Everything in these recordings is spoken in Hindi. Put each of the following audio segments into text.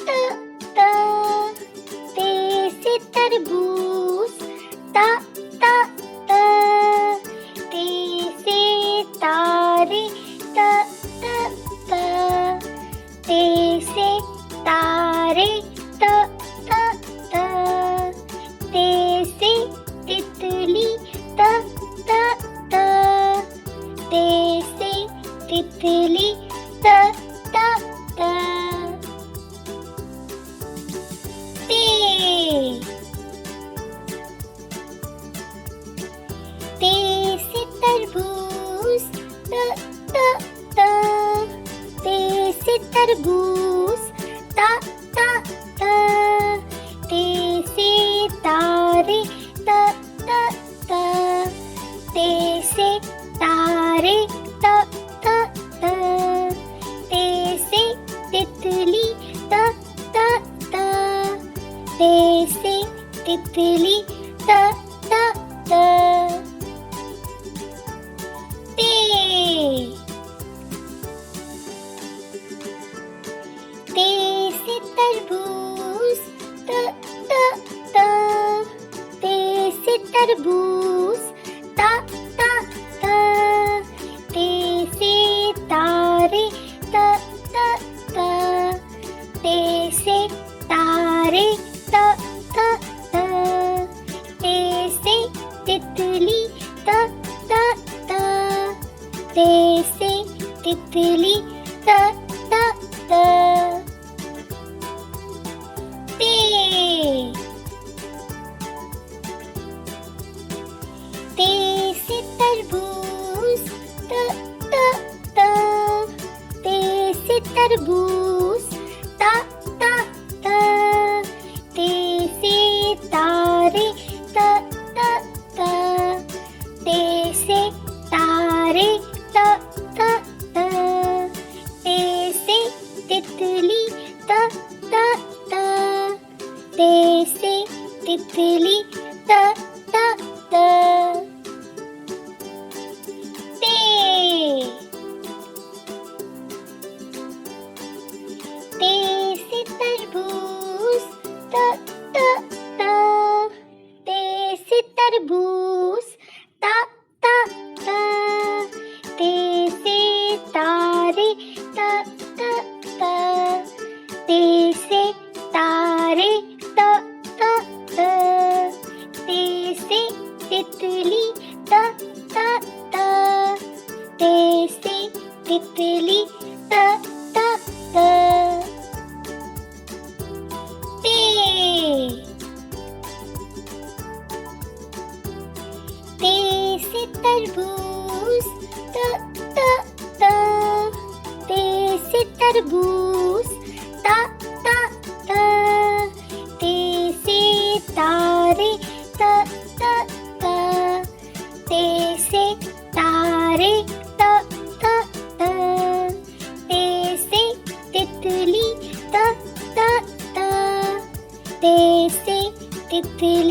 त त ते से तरबूज, ता ता त ते से तारे, त त त ते से तारे, त त त ते से तितली, त त त ते से तितली, त त त ते से तरबूज, त त त ते से तरबूज, ता ता त ते से तारे, त त त ते से तारे, त त त ते से तितली, त त त ते से तितली, त त त ते से तरबूज, त त त ते से तरबूज, ता ता त ते से तारे, त त त ते से तारे, त त त ते से तितली, त त त ते से तितली, त त त ते से तरबूज, त त त ते से तरबूज, ता ता त ते से तारे, त त त ते से तारे, त त त ते से तितली, त त त ते से तितली, त त त ते से तरबूज, त त त ते से तरबूज, ता ता त ते से तारे, त त त ते से तारे, त त त ते से तितली, त त त ते से तितली, त त त ते से तरबूज, त त त ते से तरबूज, ता ता त ते से तारे, त त त ते से तारे, त त त ते से तितली, त त त ते से तितली,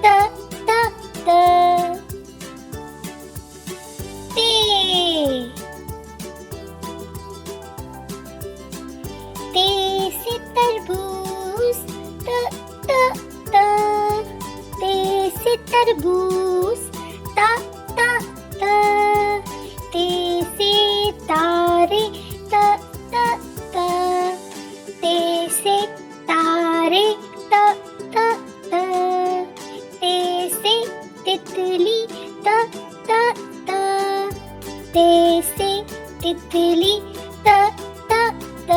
त त त ते से तरबूज, त त त ते से तरबूज, ता ता त ते से तारे, त त त ते से तारे, त त त ते से तितली, त त त ते से तितली, त त त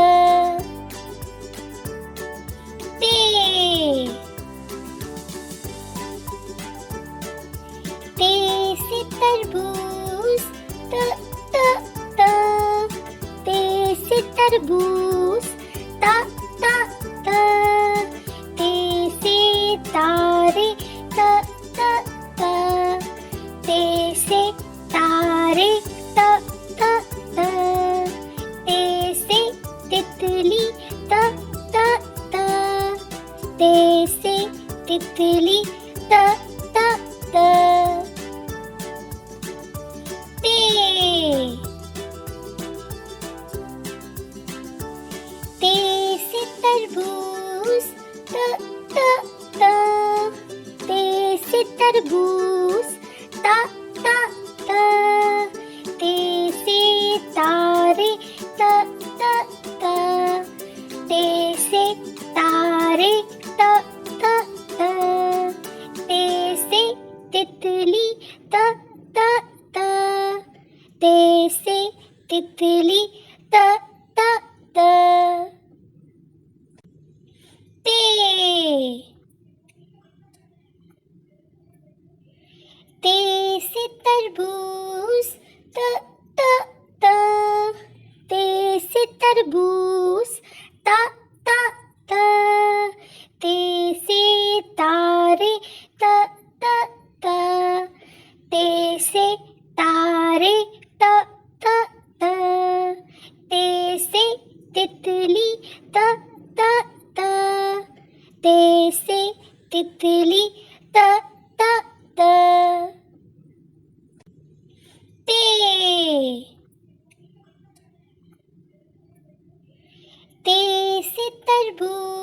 ते से तरबूज, त त त ते से तरबूज, ता ता त ते से तारे, त त त ते से तारे, त त त ते से तितली, त त त ते से तितली, त त त ते से तरबूज, से तारे त त त, ते से तितली त त त, ते से तितली त त त, ते ते से तरबूज त त त, ते से तरबूज त त त, ते से तारे त त त, ते से तारे त त त, ते से तितली त त त, ते से तितली त त त, ते ते से तरबूज